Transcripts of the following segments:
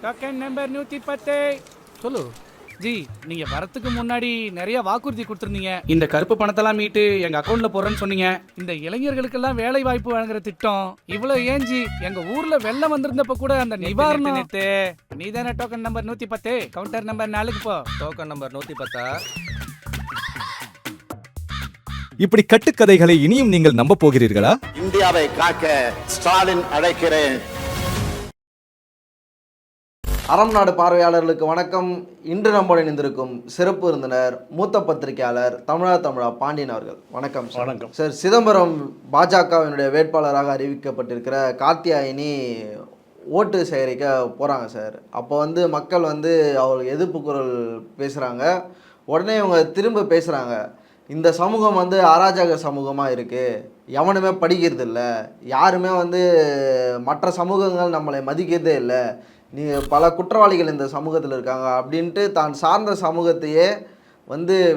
Token number 110. சொல்லு G, நீங்க வரத்துக்கு முன்னாடி நிறைய வாக்குறுதி கொடுத்துருந்தீங்க. இந்த கருப்பு பணத்தெல்லாம் மீட்டு எங்க அக்கௌண்ட்ல போடுறேன்னு சொன்னீங்க. இந்த இளைஞர்களுக்கெல்லாம் வேலை வாய்ப்பு வழங்குற திட்டம் இவ்வளவு ஏன் ஜி? எங்க ஊர்ல வெள்ளம் வந்திருந்தப்ப கூட அந்த நிவாரணம். நீ தானே டோக்கன் நம்பர் 110, கவுண்டர் நம்பர் 4க்கு போ. Token number 110. இப்படி கட்டுக்கதைகளை இனியும் நீங்கள் நம்ப போகிறீர்களா? இந்தியாவை காக்க ஸ்டாலின் அழைக்கிறேன். அறம் நாடு பார்வையாளர்களுக்கு வணக்கம். இன்று நம்முடன் இணைந்திருக்கும் சிறப்பு விருந்தினர் மூத்த பத்திரிகையாளர் தமிழா பாண்டியன் அவர்கள். வணக்கம். வணக்கம் சார். சிதம்பரம் பாஜகவினுடைய வேட்பாளராக அறிவிக்கப்பட்டிருக்கிற கார்த்தியாயினி ஓட்டு சேகரிக்க போகிறாங்க சார். அப்போ மக்கள் அவங்களுக்கு எதிர்ப்பு குரல் பேசுகிறாங்க. உடனே இவங்க திரும்ப பேசுகிறாங்க, இந்த சமூகம் அராஜக சமூகமாக இருக்குது, எவனுமே படிக்கிறது இல்லை, யாருமே மற்ற சமூகங்கள் நம்மளை மதிக்கிறதே இல்லை, பல குற்றவாளிகள் இந்த சமூகத்தில் இருக்காங்க அப்படின்ட்டு தான் சார்ந்த சமூகத்தையே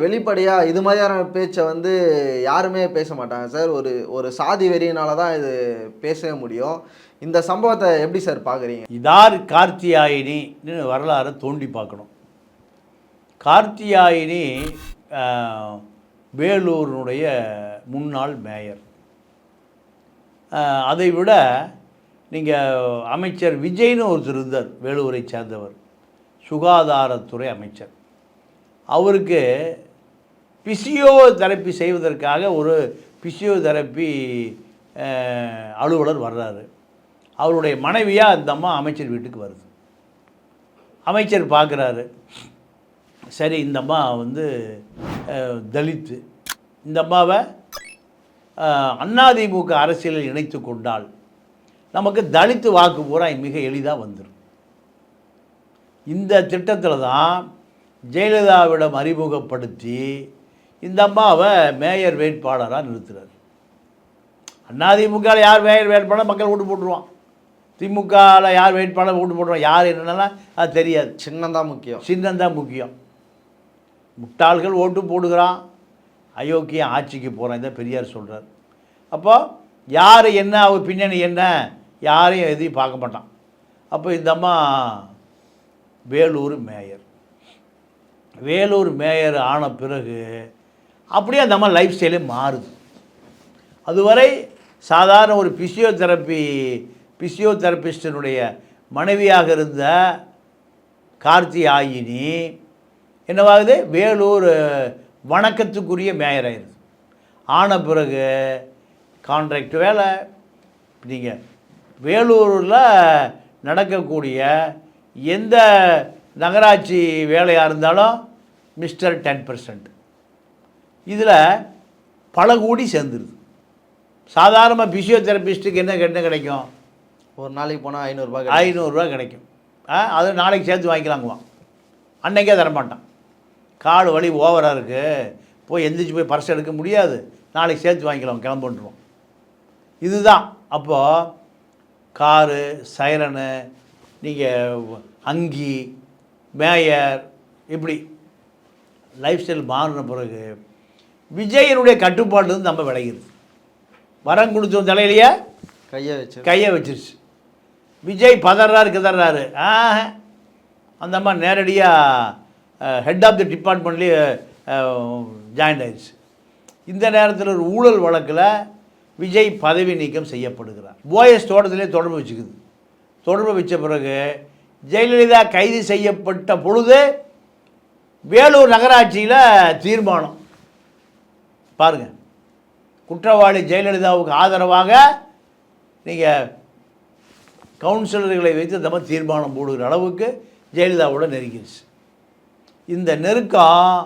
வெளிப்படையாக இது மாதிரியான பேச்சை யாருமே பேச மாட்டாங்க சார். ஒரு சாதி வெறியினால தான் இது பேசவே முடியும். இந்த சம்பவத்தை எப்படி சார் பார்க்குறீங்க? இதார் கார்த்தியாயினின்னு வரலாறை தோண்டி பார்க்கணும். கார்த்தியாயினி வேலூரினுடைய முன்னாள் மேயர். அதை விட நீங்கள் அமைச்சர் விஜய்னு ஒருத்தர் இருந்தார், வேலூரை சேர்ந்தவர், சுகாதாரத்துறை அமைச்சர். அவருக்கு பிசியோதெரப்பி செய்வதற்காக ஒரு பிசியோதெரப்பி அலுவலர் வர்றாரு. அவருடைய மனைவியாக அந்த அம்மா அமைச்சர் வீட்டுக்கு வருது. அமைச்சர் பார்க்குறாரு, சரி இந்த அம்மா தலித்து, இந்த அம்மாவை அதிமுக அரசியலில் இணைத்து கொண்டால் நமக்கு தலித்து வாக்கு பூரா மிக எளிதாக வந்துடும். இந்த திட்டத்தில் தான் ஜெயலலிதாவிடம் அறிமுகப்படுத்தி இந்த அம்மாவை மேயர் வேட்பாளராக நிறுத்துறார். அதிமுகவில் யார் மேயர் வேட்பாளர் மக்கள் ஓட்டு போட்டுருவான், திமுகவில் யார் வேட்பாளர் ஓட்டு போட்டுருவான், யார் என்னென்னலாம் அது தெரியாது. சின்னந்தான் முக்கியம். சின்னந்தான் முக்கியம். முட்டாள்கள் ஓட்டு போடுகிறான், அயோக்கிய ஆட்சிக்கு போகிறான், இதை பெரியார் சொல்கிறார். அப்போ யார் என்ன, அவர் பின்னணி என்ன, யாரையும் எதையும் பார்க்க மாட்டான். அப்போ இந்த அம்மா வேலூர் மேயர். வேலூர் மேயர் ஆன பிறகு அப்படியே அந்த அம்மா லைஃப் ஸ்டைலே மாறுது. அதுவரை சாதாரண ஒரு பிசியோதெரபிஸ்டனுடைய மனைவியாக இருந்த கார்த்தியாயினி என்னவாகுது, வேலூர் வணக்கத்துக்குரிய மேயர் ஆயிடுது. ஆன பிறகு கான்ட்ராக்ட் வேலை. நீங்கள் வேலூரில் நடக்கக்கூடிய எந்த நகராட்சி வேலையாக இருந்தாலும் மிஸ்டர் 10%. இதில் பல கோடி சேர்ந்துருது. சாதாரண பிசியோதெரபிஸ்ட்டுக்கு என்ன கிடைக்கும்? ஒரு நாளைக்கு போனால் 500 கிடைக்கும். அது நாளைக்கு சேர்த்து வாங்கிக்கலாங்குவான், அன்னைக்கே தரமாட்டான். காடு வலி ஓவராக இருக்குது, போய் எந்திரிச்சு போய் பர்ஸ் எடுக்க முடியாது, நாளைக்கு சேர்த்து வாங்கிக்கலாம், கிளம்புன்றோம். இதுதான். அப்போது காரு, சைரனு, நீங்கள் அங்கி, மேயர், இப்படி லைஃப் ஸ்டைல் மாறின பிறகு விஜயனுடைய கட்டுப்பாடுலேருந்து நம்ம விளைகிறது. வரம் கொடுத்தோம் தலையிலேயே கையை வச்சிருச்சு. விஜய் பதறாரு கிதறாரு. அந்த அம்மா நேரடியாக ஹெட் ஆஃப் தி டிபார்ட்மெண்ட்லேயே ஜாயின் ஆயிடுச்சு. இந்த நேரத்தில் ஒரு ஊழல் வழக்கில் விஜய் பதவி நீக்கம் செய்யப்படுகிறார். ஓஎஸ் தோட்டத்திலே தொடர்பு வச்சுக்குது. தொடர்பு வச்ச பிறகு ஜெயலலிதா கைது செய்யப்பட்ட பொழுது வேலூர் நகராட்சியில் தீர்மானம் பாருங்கள், குற்றவாளி ஜெயலலிதாவுக்கு ஆதரவாக நீங்கள் கவுன்சிலர்களை வைத்து நம்ம தீர்மானம் போடுகிற அளவுக்கு ஜெயலலிதாவோட நெருங்கிடுச்சு. இந்த நெருக்கம்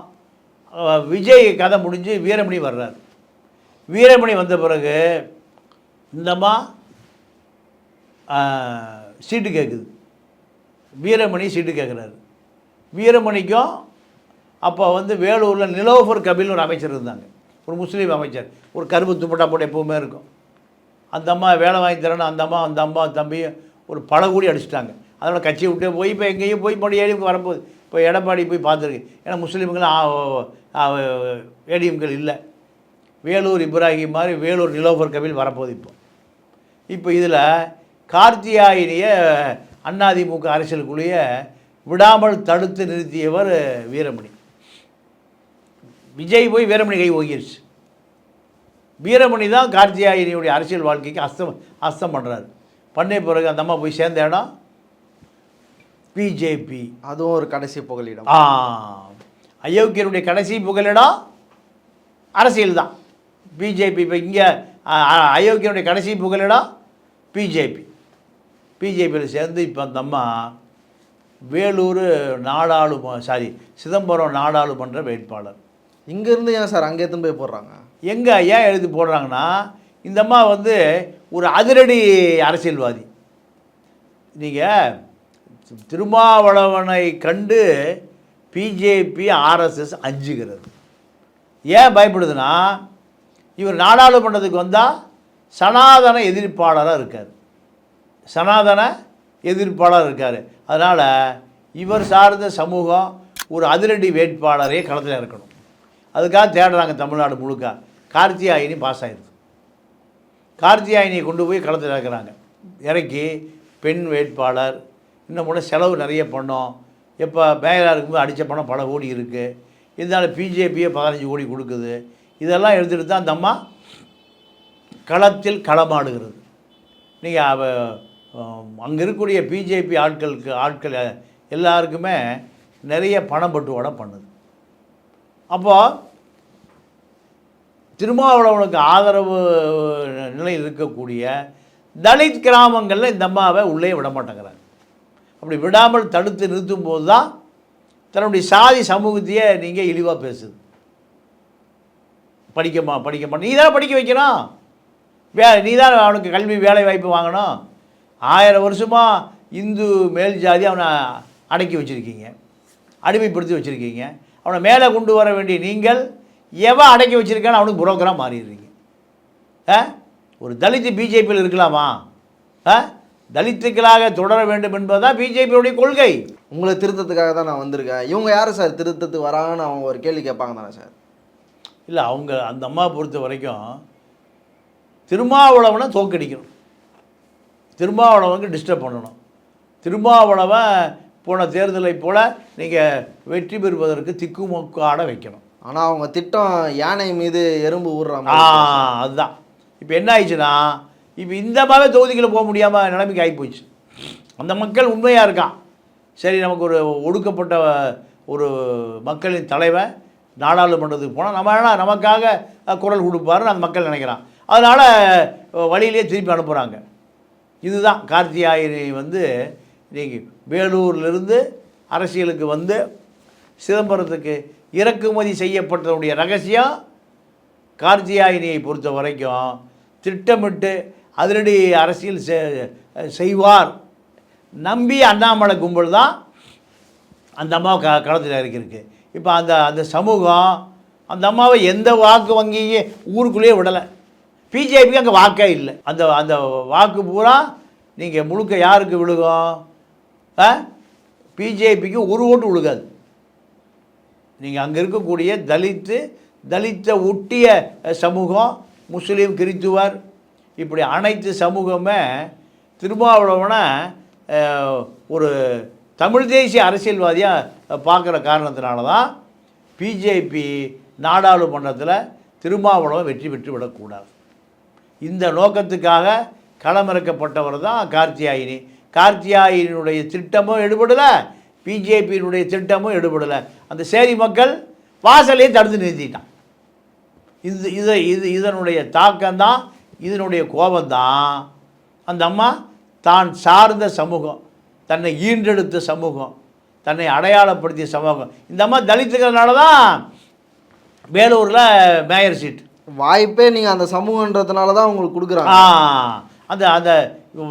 விஜய் கதை முடிஞ்சு வீரமணி வர்றார். வீரமணி வந்த பிறகு இந்தம்மா சீட்டு கேட்குது. வீரமணி சீட்டு கேட்குறாரு. வீரமணிக்கும் அப்போ வேலூரில் நிலோஃபர் கபில்னு ஒரு அமைச்சர் இருந்தாங்க, ஒரு முஸ்லீம் அமைச்சர், ஒரு கருப்பு துப்பட்டா போட்டு எப்பவுமே இருக்கும். அந்த அம்மா வேலை வாங்கி தரணும், அந்த அம்மா தம்பியும் ஒரு பல கூடி அடிச்சிட்டாங்க. அதனால் கட்சியை விட்டு போய் இப்போ எங்கேயும் போய் மறுபடியும் ஏடிஎம்க்கு வரும்போது இப்போ எடப்பாடி போய் பார்த்துருக்கு. ஏன்னா முஸ்லீம்கள் ஏடிஎம்கள் இல்லை. வேலூர் இப்ராஹிம் மாதிரி வேலூர் நிலோஃபர் கபில் வரப்போகுது. இப்போ இதில் கார்த்தியாயினியை அதிமுக அரசியலுக்குள்ளேயே விடாமல் தடுத்து நிறுத்தியவர் வீரமணி. விஜய் போய் வீரமணி கை ஓகிருச்சு. வீரமணி தான் கார்த்தியாயினியுடைய அரசியல் வாழ்க்கைக்கு அஸ்தம் பண்ணுறாரு. பண்ண பிறகு அந்த அம்மா போய் சேர்ந்த இடம் பிஜேபி. அதுவும் ஒரு கடைசி புகலிடம். அயோக்கியருடைய கடைசி புகலிடம் அரசியல் தான் பிஜேபி. இப்போ இங்கே அயோக்கியனுடைய கடைசி புகலிடம் பிஜேபியில் சேர்ந்து இப்போ அந்த அம்மா வேலூர் சிதம்பரம் நாடாளுமன்ற வேட்பாளர். இங்கேருந்து ஏன் சார் அங்கே எடுத்துன்னு போய் போடுறாங்க? எங்கே ஏன் எழுதி போடுறாங்கன்னா, இந்த அம்மா வந்து ஒரு அதிரடி அரசியல்வாதி. நீங்கள் திருமாவளவனை கண்டு பிஜேபி ஆர்எஸ்எஸ் அஞ்சுகிறது. ஏன் பயப்படுதுன்னா, இவர் நாடாளுமன்றத்துக்கு வந்தால் சனாதன எதிர்ப்பாளராக இருக்கார். அதனால் இவர் சார்ந்த சமூகம் ஒரு அதிரடி வேட்பாளரே களத்தில் இருக்கணும். அதுக்காக தேடுறாங்க தமிழ்நாடு முழுக்க. கார்த்தியாயினி பாஸ் ஆயிடுது. கார்த்தியாயினியை கொண்டு போய் களத்தில் இறக்கி பெண் வேட்பாளர், இன்னும் கூட செலவு நிறைய பண்ணோம். எப்போ மேயராக இருக்கும்போது அடித்த பணம் பல கோடி இருக்குது. இதனால் பிஜேபியே 15 கோடி கொடுக்குது. இதெல்லாம் எடுத்துகிட்டு தான் அந்த அம்மா களத்தில் களமாடுகிறது. நீங்கள் அங்கே இருக்கக்கூடிய பிஜேபி ஆட்கள் எல்லாருக்குமே நிறைய பணம் பட்டுவாடை பண்ணுது. அப்போது திருமாவளவனுக்கு ஆதரவு நிலையில் இருக்கக்கூடிய தலித் கிராமங்களில் இந்த அம்மாவை உள்ளே விட மாட்டேங்கிறாங்க. அப்படி விடாமல் தடுத்து நிறுத்தும் போது தான் தன்னுடைய சாதி சமூகத்தையே நீங்கள் இழிவாக பேசுது. படிக்க நீ தானே படிக்க வைக்கணும், நீ தான் அவனுக்கு கல்வி வேலை வாய்ப்பு வாங்கணும். 1000 வருஷமாக இந்து மேல் ஜாதி அவனை அடக்கி வச்சுருக்கீங்க, அடிமைப்படுத்தி வச்சுருக்கீங்க. அவனை மேலே கொண்டு வர வேண்டிய நீங்கள் எவன் அடக்கி வச்சுருக்கான்னு அவனுக்கு புரோக்கராக மாறிடுறீங்க. ஒரு தலித்து பிஜேபியில் இருக்கலாமா? தலித்துக்களாக தொடர வேண்டும் என்பதுதான் பிஜேபியுடைய கொள்கை. உங்களை திருத்தத்துக்காக தான் நான் வந்திருக்கேன். இவங்க யார் சார் திருத்தத்துக்கு வராங்கன்னு அவங்க ஒரு கேள்வி கேட்பாங்க தானே சார்? இல்லை, அவங்க அந்த அம்மா பொறுத்த வரைக்கும் திருமாவளவனை தோக்கடிக்கணும், திருமாவளவனுக்கு டிஸ்டர்ப் பண்ணணும். திருமாவளவன் போன தேர்தலை போல் நீங்கள் வெற்றி பெறுவதற்கு திக்குமுக்காட வைக்கணும். ஆனால் அவங்க திட்டம் யானை மீது எறும்பு ஊடுறாங்க. அதுதான் இப்போ என்ன ஆயிடுச்சுன்னா, இப்போ இந்த மாதிரி தொகுதிகளை போக முடியாமல் நிலைமைக்கு ஆகிப்போச்சு. அந்த மக்கள் உண்மையாக இருக்கான். சரி, நமக்கு ஒரு ஒடுக்கப்பட்ட ஒரு மக்களின் தலைவன் நாடாளுமன்றத்துக்கு போனால் நமக்காக குரல் கொடுப்பாருன்னு அந்த மக்கள் நினைக்கிறான். அதனால் வழியிலே திருப்பி அனுப்புகிறாங்க. இதுதான் கார்த்தியாயினி வந்து நீங்கள் வேலூர்லேருந்து அரசியலுக்கு வந்து சிதம்பரத்துக்கு இறக்குமதி செய்யப்பட்டதுடைய ரகசியம். கார்த்தியாயினியை பொறுத்த வரைக்கும் திட்டமிட்டு அதிரடி அரசியல் செய்வார் நம்பி அண்ணாமலை கும்பல் தான் அந்த அம்மாவை களத்தில் இறக்கியிருக்கு. இப்போ அந்த சமூகம் அந்த அம்மாவை எந்த வாக்கு வங்கியே ஊருக்குள்ளேயே விடலை. பிஜேபிக்கு அங்கே வாக்கே இல்லை. அந்த வாக்கு பூரா நீங்கள் முழுக்க யாருக்கு விழுகும்? பிஜேபிக்கு ஒரு ஓட்டு விழுகாது. நீங்கள் அங்கே இருக்கக்கூடிய தலித்தை ஒட்டிய சமூகம், முஸ்லீம், கிறித்துவர், இப்படி அனைத்து சமூகமே திருமாவளவனை ஒரு தமிழ் தேசிய அரசியல்வாதியாக பார்க்குற காரணத்தினால தான் பிஜேபி நாடாளுமன்றத்தில் திருமாவளவன் வெற்றி பெற்று விடக்கூடாது. இந்த நோக்கத்துக்காக களமிறக்கப்பட்டவர் தான் கார்த்தியாயினி. கார்த்தியாயினுடைய திட்டமும் எடுபடலை, பிஜேபியினுடைய திட்டமும் எடுபடலை. அந்த சேரி மக்கள் வாசலையே தடுத்து நிறுத்திட்டான். இதனுடைய தாக்கம்தான், இதனுடைய கோபம்தான் அந்த அம்மா தான் சார்ந்த சமூகம், தன்னை ஈன்றெடுத்த சமூகம், தன்னை அடையாளப்படுத்திய சமூகம். இந்த அம்மா தலித்துக்கிறதுனால தான் வேலூரில் மேயர் சீட் வாய்ப்பே நீங்கள் அந்த சமூகன்றதுனால தான் உங்களுக்கு கொடுக்குறாங்க. அந்த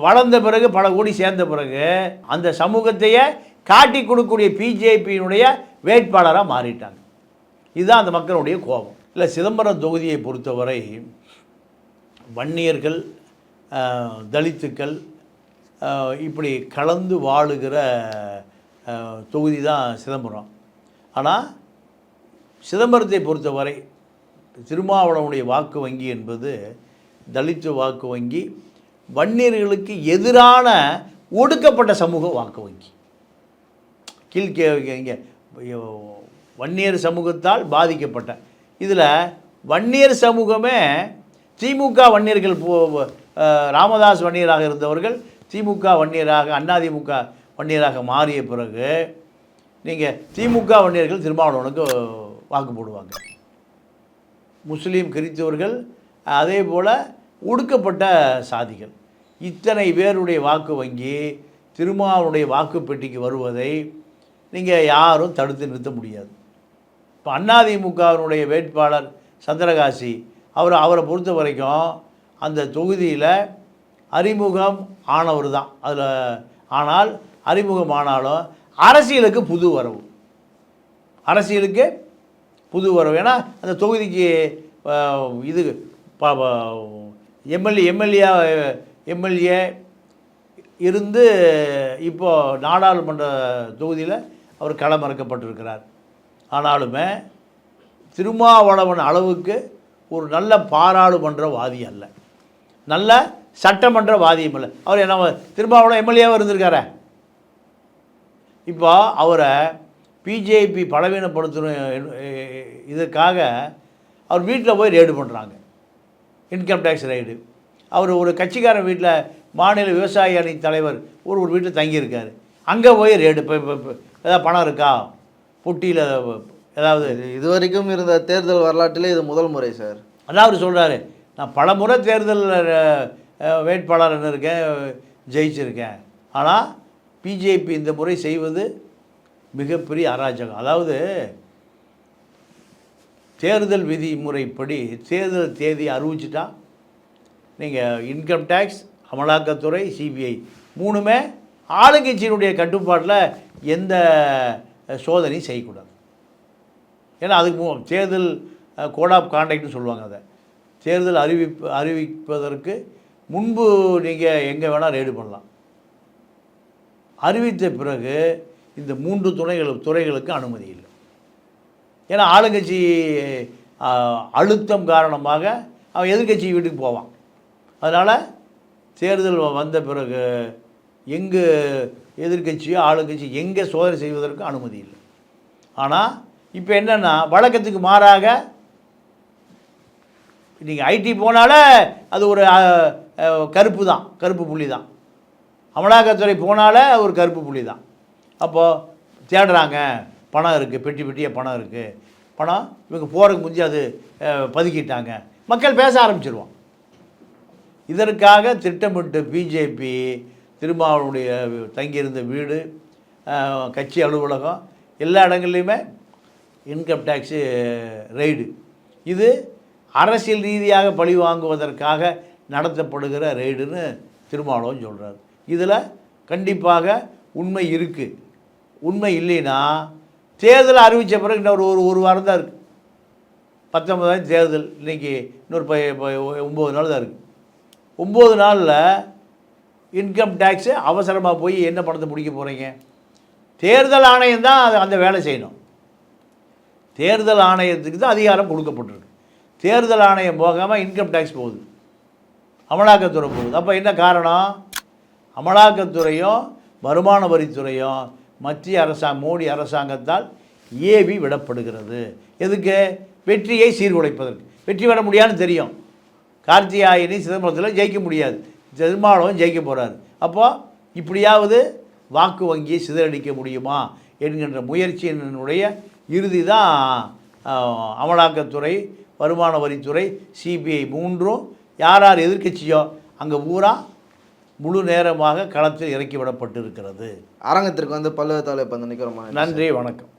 வளர்ந்த பிறகு பல கோடி சேர்ந்த பிறகு அந்த சமூகத்தையே காட்டி கொடுக்கக்கூடிய பிஜேபியினுடைய வேட்பாளராக மாறிட்டாங்க. இதுதான் அந்த மக்களுடைய கோபம். இல்லை, சிதம்பரம் தொகுதியை பொறுத்தவரை வன்னியர்கள், தலித்துக்கள் இப்படி கலந்து வாழுகிற தொகுதி தான் சிதம்பரம். ஆனால் சிதம்பரத்தை பொறுத்தவரை திருமாவளவனுடைய வாக்கு வங்கி என்பது தலித்து வாக்கு வங்கி, வன்னியர்களுக்கு எதிரான ஒடுக்கப்பட்ட சமூக வாக்கு வங்கி. இங்கே வன்னியர் சமூகத்தால் பாதிக்கப்பட்ட இதில் வன்னியர் சமூகமே திமுக வன்னியர்கள் ராமதாஸ் வன்னியராக இருந்தவர்கள் திமுக வன்னியராக அதிமுக வன்னியராக மாறிய பிறகு நீங்கள் திமுக வன்னியர்கள் திருமாவளவனுக்கு வாக்கு போடுவாங்க. முஸ்லீம் கிறிஸ்தவர்கள் அதே போல் ஒடுக்கப்பட்ட சாதிகள் இத்தனை பேருடைய வாக்கு வங்கி திருமாவளவனுடைய வாக்கு பெட்டிக்கு வருவதை நீங்கள் யாரும் தடுத்து நிறுத்த முடியாது. இப்போ அதிமுகவினுடைய வேட்பாளர் சந்திரகாசி அவரை பொறுத்த வரைக்கும் அந்த தொகுதியில் அறிமுகம் ஆனவர் தான். அதில் ஆனால் அறிமுகம் ஆனாலும் அரசியலுக்கு புது வரவு, ஏன்னா அந்த தொகுதிக்கு இது எம்எல்ஏ இருந்து இப்போது நாடாளுமன்ற தொகுதியில் அவர் களமிறக்கப்பட்டிருக்கிறார். ஆனாலுமே திருமாவளவன் அளவுக்கு ஒரு நல்ல பாராளுமன்றவாதி அல்ல, நல்ல சட்டமன்றவாதியும் இல்லை. அவர் என்ன திருமாவளவன் எம்எல்ஏவாக இருந்திருக்கார. இப்போ அவரை பிஜேபி பலவீனப்படுத்தணும் இதுக்காக அவர் வீட்டில் போய் ரெய்டு பண்ணுறாங்க, இன்கம் டேக்ஸ் ரெய்டு. அவர் ஒரு கட்சிக்காரன் வீட்டில் மாநில விவசாய அணி தலைவர் ஒரு வீட்டில் தங்கியிருக்காரு, அங்கே போய் ரெய்டு. இப்போ ஏதாவது பணம் இருக்கா பொட்டியில் ஏதாவது? இது வரைக்கும் இருந்த தேர்தல் வரலாற்றிலே இது முதல் முறை சார். அதான் அவர் சொல்கிறாரு, நான் பல முறை தேர்தல் வேட்பாளர் இருக்கேன், ஜெயிச்சிருக்கேன். ஆனால் பிஜேபி இந்த முறை செய்வது மிகப்பெரிய அராஜகம். அதாவது தேர்தல் விதிமுறைப்படி தேர்தல் தேதி அறிவிச்சிட்டா நீங்கள் இன்கம் டேக்ஸ், அமலாக்கத்துறை, சிபிஐ மூணுமே ஆளுங்கட்சியினுடைய கட்டுப்பாட்டில் எந்த சோதனையும் செய்யக்கூடாது. ஏன்னா அதுக்கு தேர்தல் கோட் ஆஃப் கான்டக்ட்னு சொல்லுவாங்க. அதை தேர்தல் அறிவிப்பதற்கு முன்பு நீங்கள் எங்கே வேணால் ரெய்டு பண்ணலாம். அறிவித்த பிறகு இந்த 3 துறைகளுக்கு அனுமதி இல்லை. ஏன்னா ஆளுங்கட்சி அழுத்தம் காரணமாக அவன் எதிர்கட்சி வீட்டுக்கு போவான். அதனால் தேர்தல் வந்த பிறகு எங்கே எதிர்கட்சியோ ஆளுங்கட்சி எங்கே சோதனை செய்வதற்கு அனுமதி இல்லை. ஆனால் இப்போ என்னென்னா வழக்கத்துக்கு மாறாக நீங்கள் ஐடி போனாலே அது ஒரு கருப்பு புள்ளி தான், அமலாக்கத்துறை போனாலே ஒரு கருப்பு புள்ளி தான். அப்போது தேடுறாங்க, பணம் இருக்குது, பெட்டியாக பணம் இருக்குது, பணம் இவங்க போகிறதுக்கு முந்தி அது பதுக்கிட்டாங்க, மக்கள் பேச ஆரம்பிச்சிருவோம். இதற்காக திட்டமிட்டு பிஜேபி திருமாவளவனுடைய தங்கியிருந்த வீடு, கட்சி அலுவலகம் எல்லா இடங்கள்லையுமே இன்கம் டேக்ஸு ரெய்டு. இது அரசியல் ரீதியாக பழி வாங்குவதற்காக நடத்தப்படுகிற ரெய்டுன்னு திருமாவளவன் சொல்கிறார். இதில் கண்டிப்பாக உண்மை இருக்குது. உண்மை இல்லைன்னா தேர்தல் அறிவித்த பிறகு இன்னொரு ஒரு வாரம் தான் இருக்குது. 19 தேர்தல், இன்றைக்கி இன்னொரு 9 நாள் தான் இருக்குது. 9 நாளில் இன்கம் டேக்ஸு அவசரமாக போய் என்ன பணத்தை முடிக்க போகிறீங்க? தேர்தல் ஆணையம் தான் அந்த வேலை செய்யணும். தேர்தல் ஆணையத்துக்கு தான் அதிகாரம் கொடுக்கப்பட்டிருக்கு. தேர்தல் ஆணையம் போகாமல் இன்கம் டேக்ஸ் போகுது, அமலாக்கத்துறை போகுது. அப்போ என்ன காரணம்? அமலாக்கத்துறையும் வருமான வரித்துறையும் மத்திய மோடி அரசாங்கத்தால் ஏவி விடப்படுகிறது. எதுக்கு? வெற்றியை சீர்குலைப்பதற்கு. வெற்றி பெற முடியாதுன்னு தெரியும். கார்த்தியாயினி சிதம்பரத்தில் ஜெயிக்க முடியாது, திருமாவளவன் ஜெயிக்க போகிறாரு. அப்போது இப்படியாவது வாக்கு வங்கியை சிதறடிக்க முடியுமா என்கின்ற முயற்சியினுடைய இறுதி தான் அமலாக்கத்துறை, வருமான வரித்துறை, சிபிஐ மூன்றும் யார் எதிர்க்கட்சியோ அங்கே பூரா முழு நேரமாக களத்தில் இறக்கி விடப்பட்டிருக்கிறது. அரங்கத்திற்கு வந்து பல்வேறு தலைப்பு வந்து நிற்கிறோமா? நன்றி, வணக்கம்.